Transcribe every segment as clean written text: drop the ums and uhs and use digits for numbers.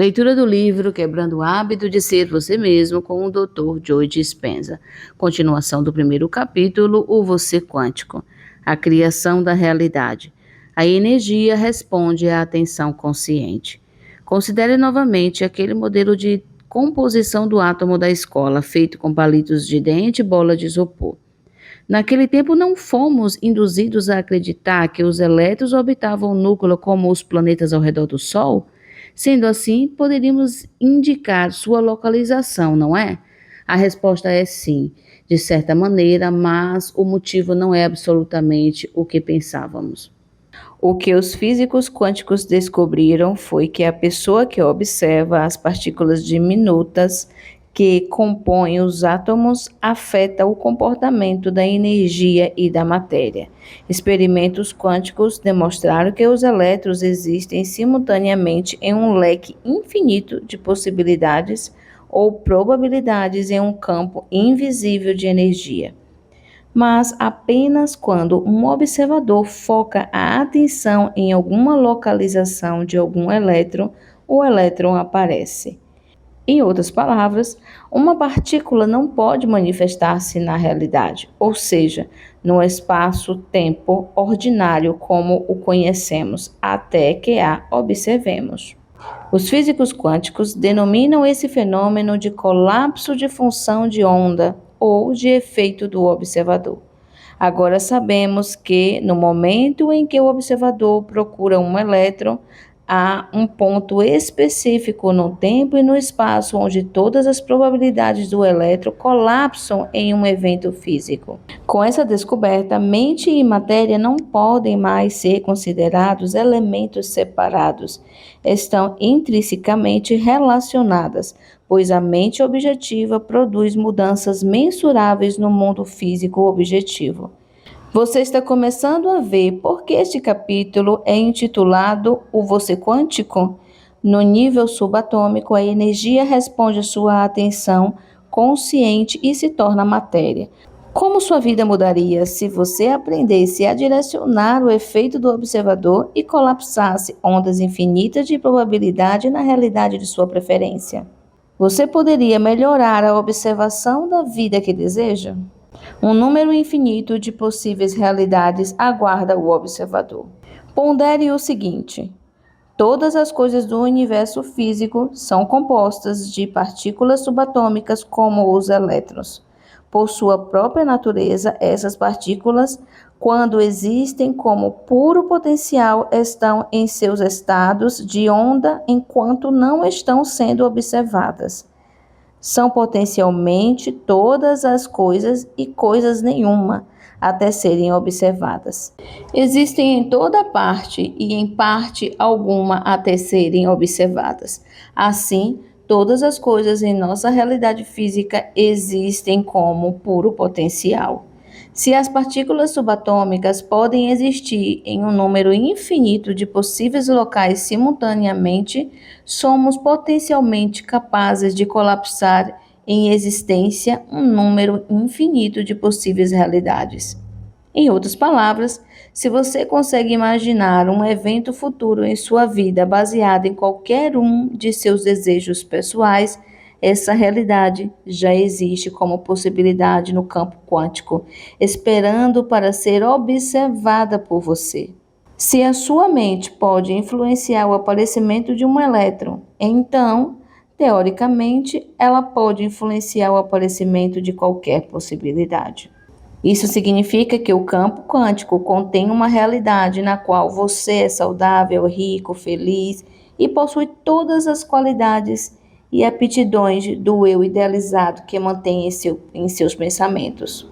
Leitura do livro Quebrando o Hábito de Ser Você Mesmo, com o Dr. Joe Dispenza. Continuação do primeiro capítulo, O Você Quântico. A criação da realidade. A energia responde à atenção consciente. Considere novamente aquele modelo de composição do átomo da escola, feito com palitos de dente e bola de isopor. Naquele tempo não fomos induzidos a acreditar que os elétrons orbitavam o núcleo como os planetas ao redor do Sol? Sendo assim, poderíamos indicar sua localização, não é? A resposta é sim, de certa maneira, mas o motivo não é absolutamente o que pensávamos. O que os físicos quânticos descobriram foi que a pessoa que observa as partículas diminutas que compõem os átomos afeta o comportamento da energia e da matéria. Experimentos quânticos demonstraram que os elétrons existem simultaneamente em um leque infinito de possibilidades ou probabilidades em um campo invisível de energia. Mas apenas quando um observador foca a atenção em alguma localização de algum elétron, o elétron aparece. Em outras palavras, uma partícula não pode manifestar-se na realidade, ou seja, no espaço-tempo ordinário como o conhecemos, até que a observemos. Os físicos quânticos denominam esse fenômeno de colapso de função de onda ou de efeito do observador. Agora sabemos que, no momento em que o observador procura um elétron, há um ponto específico no tempo e no espaço onde todas as probabilidades do elétron colapsam em um evento físico. Com essa descoberta, mente e matéria não podem mais ser considerados elementos separados. Estão intrinsecamente relacionadas, pois a mente objetiva produz mudanças mensuráveis no mundo físico objetivo. Você está começando a ver por que este capítulo é intitulado O Você Quântico? No nível subatômico, a energia responde à sua atenção consciente e se torna matéria. Como sua vida mudaria se você aprendesse a direcionar o efeito do observador e colapsasse ondas infinitas de probabilidade na realidade de sua preferência? Você poderia melhorar a observação da vida que deseja? Um número infinito de possíveis realidades aguarda o observador. Pondere o seguinte: todas as coisas do universo físico são compostas de partículas subatômicas como os elétrons. Por sua própria natureza, essas partículas, quando existem como puro potencial, estão em seus estados de onda enquanto não estão sendo observadas. São potencialmente todas as coisas e coisas nenhuma, até serem observadas. Existem em toda parte e em parte alguma até serem observadas. Assim, todas as coisas em nossa realidade física existem como puro potencial. Se as partículas subatômicas podem existir em um número infinito de possíveis locais simultaneamente, somos potencialmente capazes de colapsar em existência um número infinito de possíveis realidades. Em outras palavras, se você consegue imaginar um evento futuro em sua vida baseado em qualquer um de seus desejos pessoais, essa realidade já existe como possibilidade no campo quântico, esperando para ser observada por você. Se a sua mente pode influenciar o aparecimento de um elétron, então, teoricamente, ela pode influenciar o aparecimento de qualquer possibilidade. Isso significa que o campo quântico contém uma realidade na qual você é saudável, rico, feliz e possui todas as qualidades e aptidões do eu idealizado que mantém em seus pensamentos.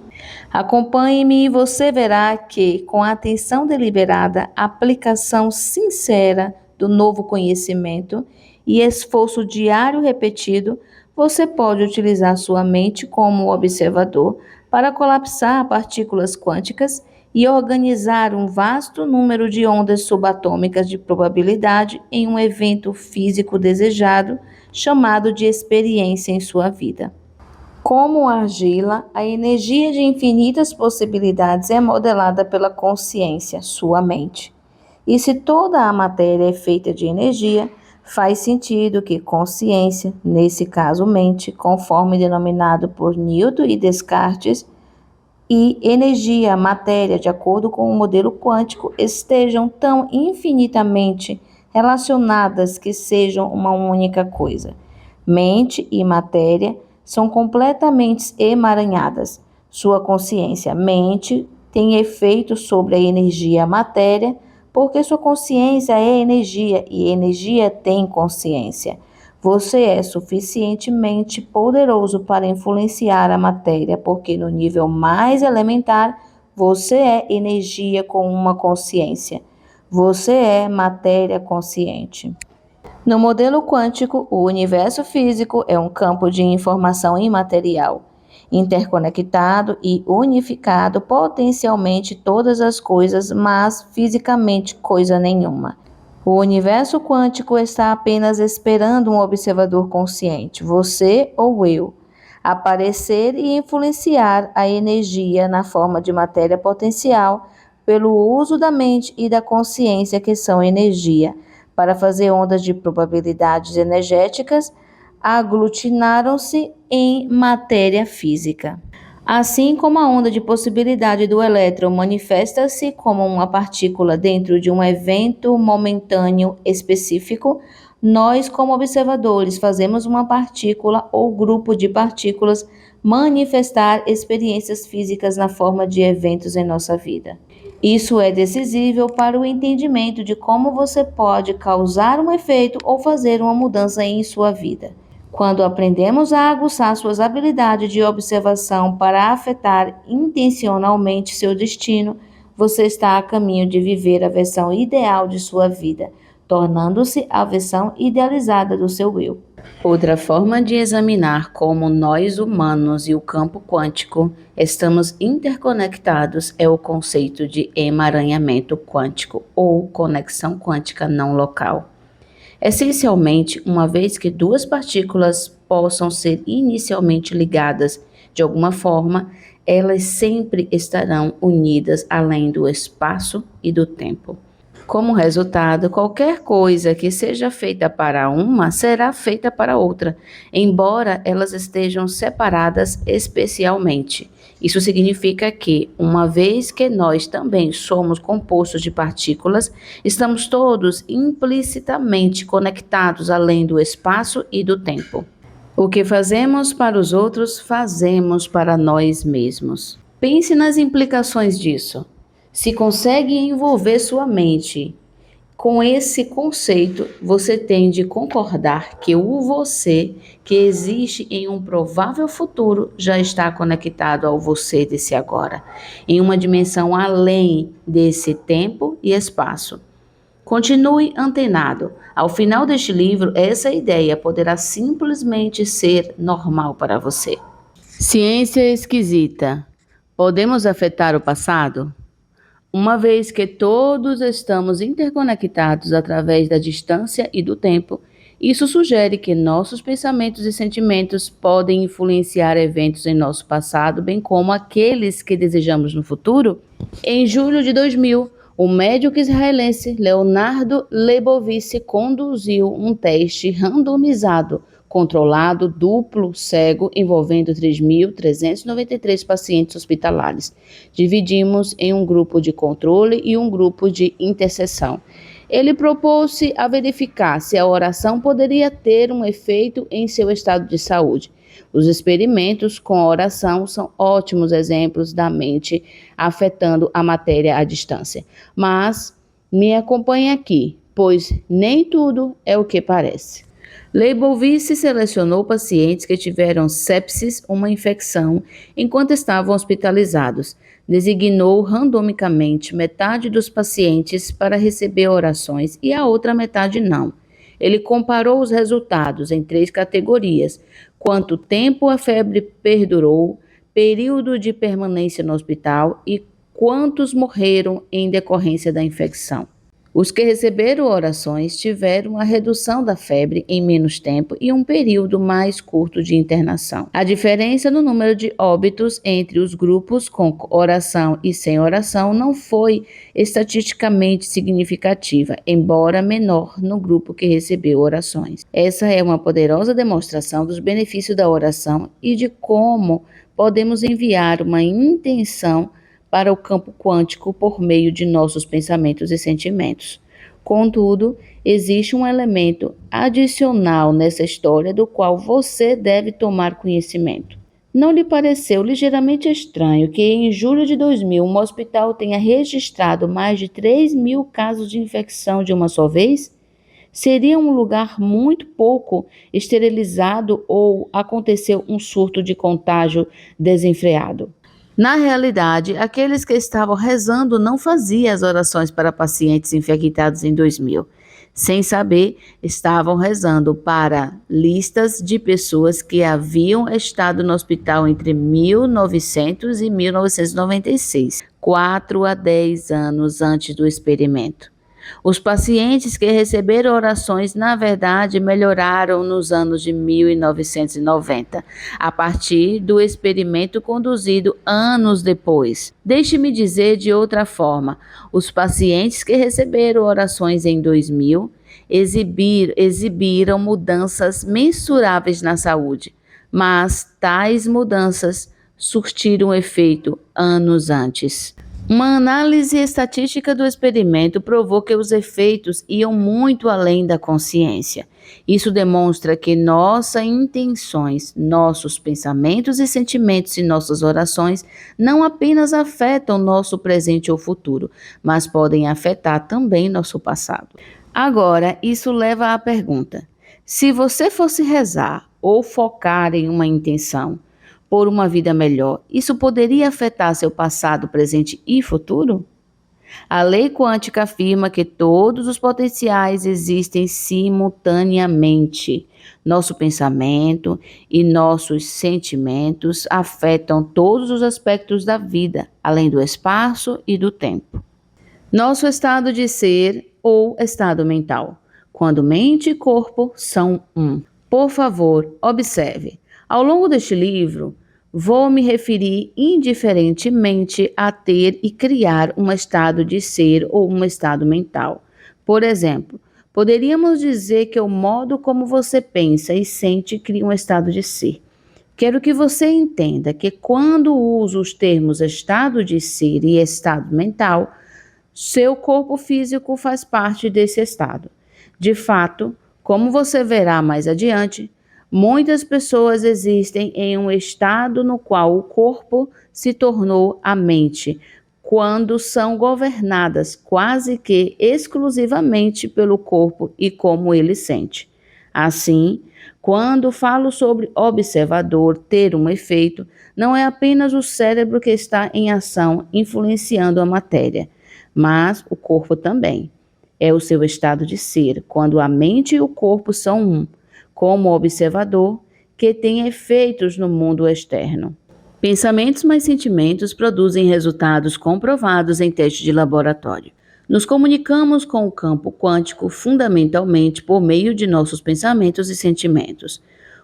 Acompanhe-me e você verá que, com a atenção deliberada, aplicação sincera do novo conhecimento e esforço diário repetido, você pode utilizar sua mente como observador para colapsar partículas quânticas e organizar um vasto número de ondas subatômicas de probabilidade em um evento físico desejado, chamado de experiência em sua vida. Como argila, a energia de infinitas possibilidades é modelada pela consciência, sua mente. E se toda a matéria é feita de energia, Faz sentido que consciência, nesse caso mente, conforme denominado por Newton e Descartes, e energia, matéria, de acordo com o modelo quântico, estejam tão infinitamente relacionadas que sejam uma única coisa. Mente e matéria são completamente emaranhadas. Sua consciência, mente, tem efeito sobre a energia, matéria, porque sua consciência é energia e energia tem consciência. Você é suficientemente poderoso para influenciar a matéria, porque no nível mais elementar, você é energia com uma consciência. Você é matéria consciente. No modelo quântico, o universo físico é um campo de informação imaterial, interconectado e unificado potencialmente todas as coisas, mas fisicamente coisa nenhuma. O universo quântico está apenas esperando um observador consciente, você ou eu, aparecer e influenciar a energia na forma de matéria potencial pelo uso da mente e da consciência, que são energia, para fazer ondas de probabilidades energéticas aglutinaram-se em matéria física. Assim como a onda de possibilidade do elétron manifesta-se como uma partícula dentro de um evento momentâneo específico, nós, como observadores, fazemos uma partícula ou grupo de partículas manifestar experiências físicas na forma de eventos em nossa vida. Isso é decisivo para o entendimento de como você pode causar um efeito ou fazer uma mudança em sua vida. Quando aprendemos a aguçar suas habilidades de observação para afetar intencionalmente seu destino, você está a caminho de viver a versão ideal de sua vida, tornando-se a versão idealizada do seu eu. Outra forma de examinar como nós humanos e o campo quântico estamos interconectados é o conceito de emaranhamento quântico ou conexão quântica não local. Essencialmente, uma vez que duas partículas possam ser inicialmente ligadas de alguma forma, elas sempre estarão unidas além do espaço e do tempo. Como resultado, qualquer coisa que seja feita para uma será feita para outra, embora elas estejam separadas especialmente. Isso significa que, uma vez que nós também somos compostos de partículas, estamos todos implicitamente conectados além do espaço e do tempo. O que fazemos para os outros, fazemos para nós mesmos. Pense nas implicações disso. Se consegue envolver sua mente com esse conceito, você tem de concordar que o você que existe em um provável futuro já está conectado ao você desse agora, em uma dimensão além desse tempo e espaço. Continue antenado. Ao final deste livro, essa ideia poderá simplesmente ser normal para você. Ciência esquisita. Podemos afetar o passado? Uma vez que todos estamos interconectados através da distância e do tempo, isso sugere que nossos pensamentos e sentimentos podem influenciar eventos em nosso passado, bem como aqueles que desejamos no futuro. Em julho de 2000, o médico israelense Leonardo Leibovitz conduziu um teste randomizado, controlado, duplo, cego, envolvendo 3.393 pacientes hospitalares. Dividimos em um grupo de controle e um grupo de intercessão. Ele propôs-se a verificar se a oração poderia ter um efeito em seu estado de saúde. Os experimentos com a oração são ótimos exemplos da mente afetando a matéria à distância. Mas me acompanhe aqui, pois nem tudo é o que parece. Leibovitz selecionou pacientes que tiveram sepsis, uma infecção, enquanto estavam hospitalizados. Designou randomicamente metade dos pacientes para receber orações e a outra metade não. Ele comparou os resultados em 3 categorias: quanto tempo a febre perdurou, período de permanência no hospital e quantos morreram em decorrência da infecção. Os que receberam orações tiveram a redução da febre em menos tempo e um período mais curto de internação. A diferença no número de óbitos entre os grupos com oração e sem oração não foi estatisticamente significativa, embora menor no grupo que recebeu orações. Essa é uma poderosa demonstração dos benefícios da oração e de como podemos enviar uma intenção para o campo quântico por meio de nossos pensamentos e sentimentos. Contudo, existe um elemento adicional nessa história do qual você deve tomar conhecimento. Não lhe pareceu ligeiramente estranho que em julho de 2000 um hospital tenha registrado mais de 3.000 casos de infecção de uma só vez? Seria um lugar muito pouco esterilizado ou aconteceu um surto de contágio desenfreado? Na realidade, aqueles que estavam rezando não faziam as orações para pacientes infectados em 2000. Sem saber, estavam rezando para listas de pessoas que haviam estado no hospital entre 1900 e 1996, 4 a 10 anos antes do experimento. Os pacientes que receberam orações, na verdade, melhoraram nos anos de 1990, a partir do experimento conduzido anos depois. Deixe-me dizer de outra forma, os pacientes que receberam orações em 2000 exibiram mudanças mensuráveis na saúde, mas tais mudanças surtiram efeito anos antes. Uma análise estatística do experimento provou que os efeitos iam muito além da consciência. Isso demonstra que nossas intenções, nossos pensamentos e sentimentos e nossas orações não apenas afetam nosso presente ou futuro, mas podem afetar também nosso passado. Agora, isso leva à pergunta: se você fosse rezar ou focar em uma intenção por uma vida melhor, isso poderia afetar seu passado, presente e futuro? A lei quântica afirma que todos os potenciais existem simultaneamente. Nosso pensamento e nossos sentimentos afetam todos os aspectos da vida, além do espaço e do tempo. Nosso estado de ser ou estado mental, quando mente e corpo são um. Por favor, observe. Ao longo deste livro, vou me referir indiferentemente a ter e criar um estado de ser ou um estado mental. Por exemplo, poderíamos dizer que o modo como você pensa e sente cria um estado de ser. Quero que você entenda que quando uso os termos estado de ser e estado mental, seu corpo físico faz parte desse estado. De fato, como você verá mais adiante, muitas pessoas existem em um estado no qual o corpo se tornou a mente, quando são governadas quase que exclusivamente pelo corpo e como ele sente. Assim, quando falo sobre observador ter um efeito, não é apenas o cérebro que está em ação influenciando a matéria, mas o corpo também. É o seu estado de ser, quando a mente e o corpo são um, como observador, que tem efeitos no mundo externo. Pensamentos mais sentimentos produzem resultados comprovados em testes de laboratório. Nos comunicamos com o campo quântico fundamentalmente por meio de nossos pensamentos e sentimentos.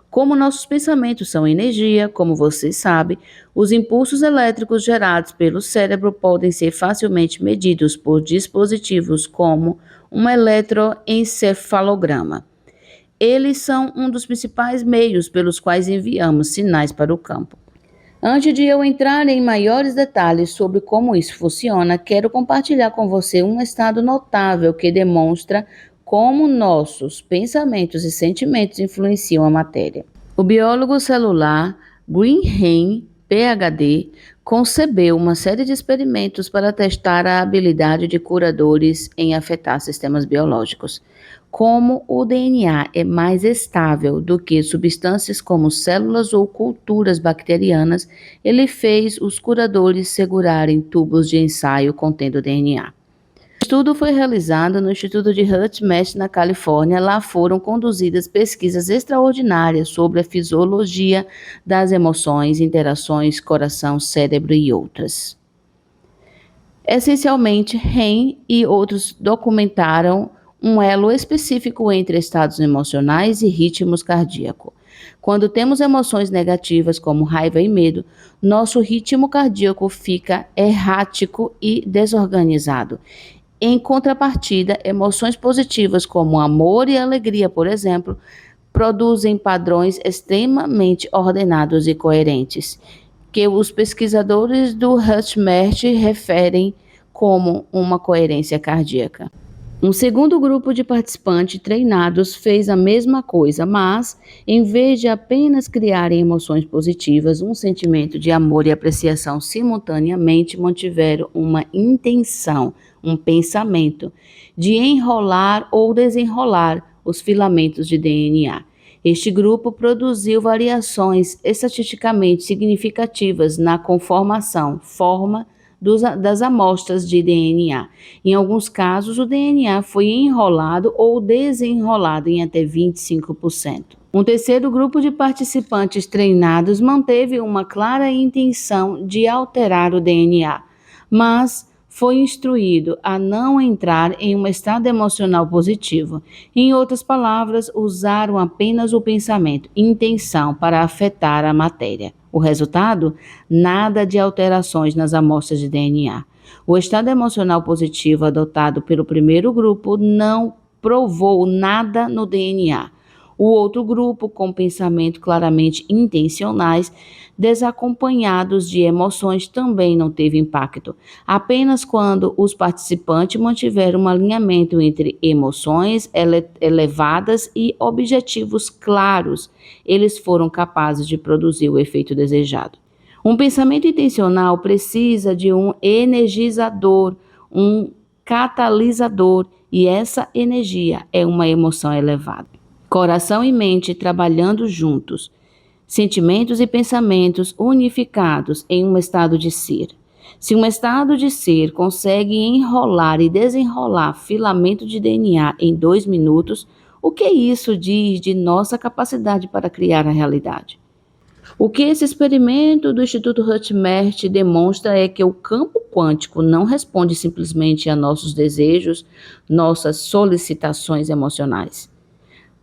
Como nossos pensamentos são energia, como você sabe, os impulsos elétricos gerados pelo cérebro podem ser facilmente medidos por dispositivos como um eletroencefalograma. Eles são um dos principais meios pelos quais enviamos sinais para o campo. Antes de eu entrar em maiores detalhes sobre como isso funciona, quero compartilhar com você um estado notável que demonstra como nossos pensamentos e sentimentos influenciam a matéria. O biólogo celular Greenham, PhD, concebeu uma série de experimentos para testar a habilidade de curadores em afetar sistemas biológicos. Como o DNA é mais estável do que substâncias como células ou culturas bacterianas, ele fez os curadores segurarem tubos de ensaio contendo DNA. O estudo foi realizado no Instituto de HeartMath, na Califórnia. Lá foram conduzidas pesquisas extraordinárias sobre a fisiologia das emoções, interações, coração, cérebro e outras. Essencialmente, Ren e outros documentaram um elo específico entre estados emocionais e ritmos cardíacos. Quando temos emoções negativas como raiva e medo, nosso ritmo cardíaco fica errático e desorganizado. Em contrapartida, emoções positivas como amor e alegria, por exemplo, produzem padrões extremamente ordenados e coerentes, que os pesquisadores do HeartMath referem como uma coerência cardíaca. Um segundo grupo de participantes treinados fez a mesma coisa, mas, em vez de apenas criarem emoções positivas, um sentimento de amor e apreciação simultaneamente, mantiveram uma intenção, um pensamento, de enrolar ou desenrolar os filamentos de DNA. Este grupo produziu variações estatisticamente significativas na conformação, forma das amostras de DNA. Em alguns casos, o DNA foi enrolado ou desenrolado em até 25%. Um terceiro grupo de participantes treinados manteve uma clara intenção de alterar o DNA, mas foi instruído a não entrar em um estado emocional positivo. Em outras palavras, usaram apenas o pensamento, intenção para afetar a matéria. O resultado? Nada de alterações nas amostras de DNA. O estado emocional positivo adotado pelo primeiro grupo não provou nada no DNA. O outro grupo, com pensamento claramente intencionais, desacompanhados de emoções, também não teve impacto. Apenas quando os participantes mantiveram um alinhamento entre emoções elevadas e objetivos claros, eles foram capazes de produzir o efeito desejado. Um pensamento intencional precisa de um energizador, um catalisador, e essa energia é uma emoção elevada. Coração e mente trabalhando juntos, sentimentos e pensamentos unificados em um estado de ser. Se um estado de ser consegue enrolar e desenrolar filamento de DNA em 2 minutos, o que isso diz de nossa capacidade para criar a realidade? O que esse experimento do Instituto HeartMath demonstra é que o campo quântico não responde simplesmente a nossos desejos, nossas solicitações emocionais.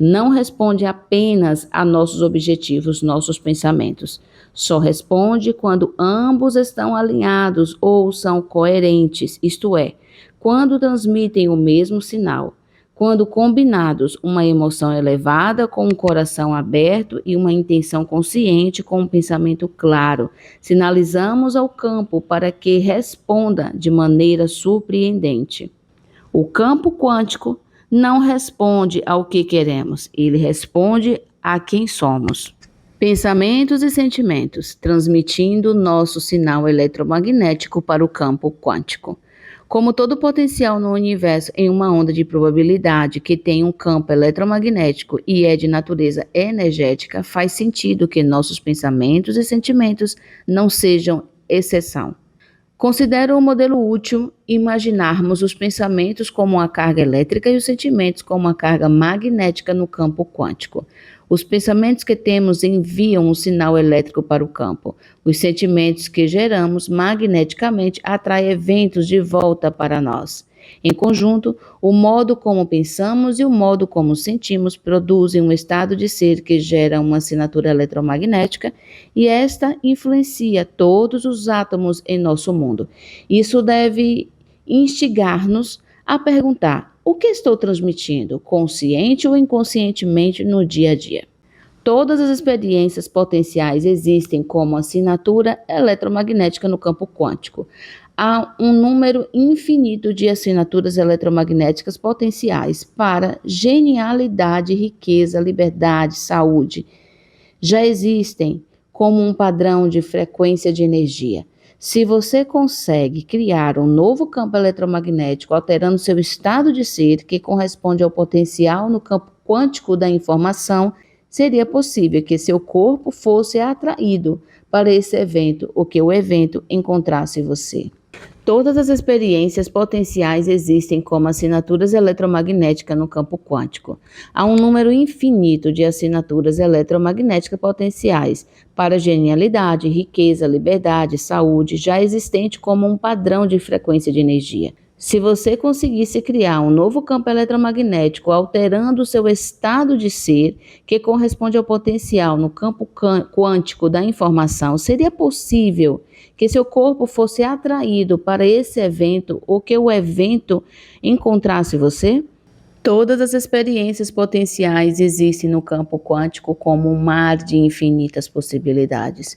Não responde apenas a nossos objetivos, nossos pensamentos. Só responde quando ambos estão alinhados ou são coerentes, isto é, quando transmitem o mesmo sinal. Quando combinados, uma emoção elevada com um coração aberto e uma intenção consciente com um pensamento claro, sinalizamos ao campo para que responda de maneira surpreendente. O campo quântico não responde ao que queremos, ele responde a quem somos. Pensamentos e sentimentos, transmitindo nosso sinal eletromagnético para o campo quântico. Como todo potencial no universo em uma onda de probabilidade que tem um campo eletromagnético e é de natureza energética, faz sentido que nossos pensamentos e sentimentos não sejam exceção. Considero um modelo útil imaginarmos os pensamentos como uma carga elétrica e os sentimentos como uma carga magnética no campo quântico. Os pensamentos que temos enviam um sinal elétrico para o campo. Os sentimentos que geramos magneticamente atraem eventos de volta para nós. Em conjunto, o modo como pensamos e o modo como sentimos produzem um estado de ser que gera uma assinatura eletromagnética e esta influencia todos os átomos em nosso mundo. Isso deve instigar-nos a perguntar: o que estou transmitindo, consciente ou inconscientemente no dia a dia? Todas as experiências potenciais existem como assinatura eletromagnética no campo quântico. Há um número infinito de assinaturas eletromagnéticas potenciais para genialidade, riqueza, liberdade, saúde. Já existem como um padrão de frequência de energia. Se você consegue criar um novo campo eletromagnético alterando seu estado de ser, que corresponde ao potencial no campo quântico da informação, seria possível que seu corpo fosse atraído para esse evento ou que o evento encontrasse você. Todas as experiências potenciais existem como assinaturas eletromagnéticas no campo quântico. Há um número infinito de assinaturas eletromagnéticas potenciais para genialidade, riqueza, liberdade, saúde, já existente como um padrão de frequência de energia. Se você conseguisse criar um novo campo eletromagnético alterando o seu estado de ser, que corresponde ao potencial no campo quântico da informação, seria possível que seu corpo fosse atraído para esse evento ou que o evento encontrasse você? Todas as experiências potenciais existem no campo quântico como um mar de infinitas possibilidades.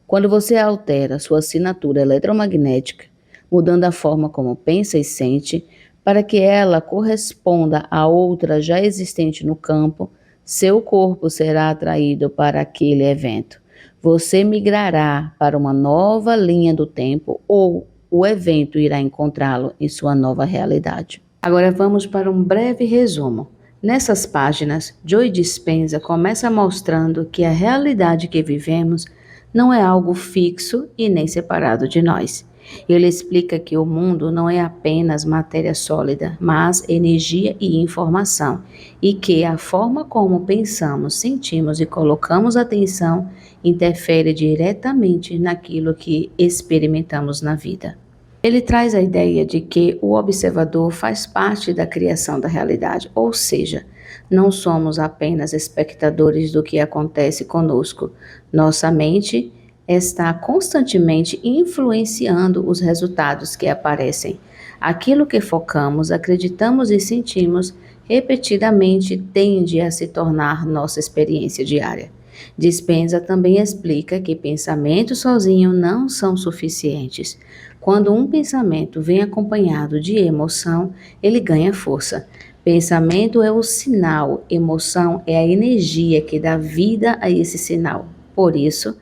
Quando você altera sua assinatura eletromagnética, mudando a forma como pensa e sente, para que ela corresponda a outra já existente no campo, seu corpo será atraído para aquele evento. Você migrará para uma nova linha do tempo ou o evento irá encontrá-lo em sua nova realidade. Agora vamos para um breve resumo. Nessas páginas, Joe Dispenza começa mostrando que a realidade que vivemos não é algo fixo e nem separado de nós. Ele explica que o mundo não é apenas matéria sólida, mas energia e informação, e que a forma como pensamos, sentimos e colocamos atenção interfere diretamente naquilo que experimentamos na vida. Ele traz a ideia de que o observador faz parte da criação da realidade, ou seja, não somos apenas espectadores do que acontece conosco. Nossa mente está constantemente influenciando os resultados que aparecem. Aquilo que focamos, acreditamos e sentimos repetidamente tende a se tornar nossa experiência diária. Dispenza também explica que pensamentos sozinhos não são suficientes. Quando um pensamento vem acompanhado de emoção, ele ganha força. Pensamento é o sinal, emoção é a energia que dá vida a esse sinal. Por isso,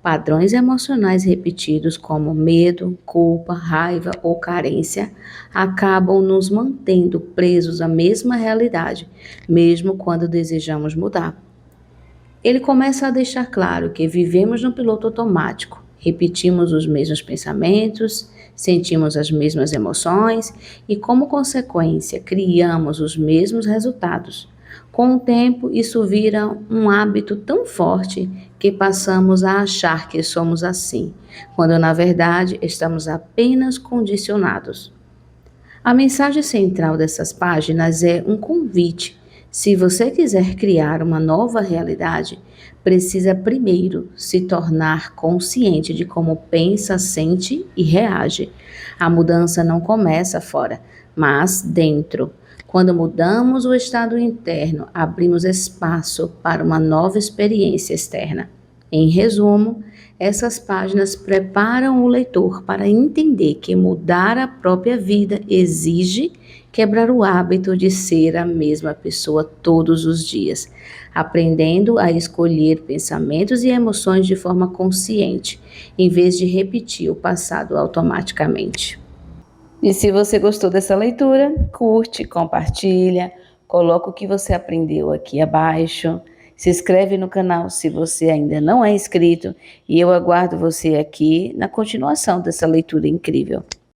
padrões emocionais repetidos como medo, culpa, raiva ou carência acabam nos mantendo presos à mesma realidade, mesmo quando desejamos mudar. Ele começa a deixar claro que vivemos no piloto automático, repetimos os mesmos pensamentos, sentimos as mesmas emoções e, como consequência, criamos os mesmos resultados. Com o tempo, isso vira um hábito tão forte que passamos a achar que somos assim, quando na verdade estamos apenas condicionados. A mensagem central dessas páginas é um convite. Se você quiser criar uma nova realidade, precisa primeiro se tornar consciente de como pensa, sente e reage. A mudança não começa fora, mas dentro. Quando mudamos o estado interno, abrimos espaço para uma nova experiência externa. Em resumo, essas páginas preparam o leitor para entender que mudar a própria vida exige quebrar o hábito de ser a mesma pessoa todos os dias, aprendendo a escolher pensamentos e emoções de forma consciente, em vez de repetir o passado automaticamente. E se você gostou dessa leitura, curte, compartilha, coloca o que você aprendeu aqui abaixo. Se inscreve no canal se você ainda não é inscrito e eu aguardo você aqui na continuação dessa leitura incrível.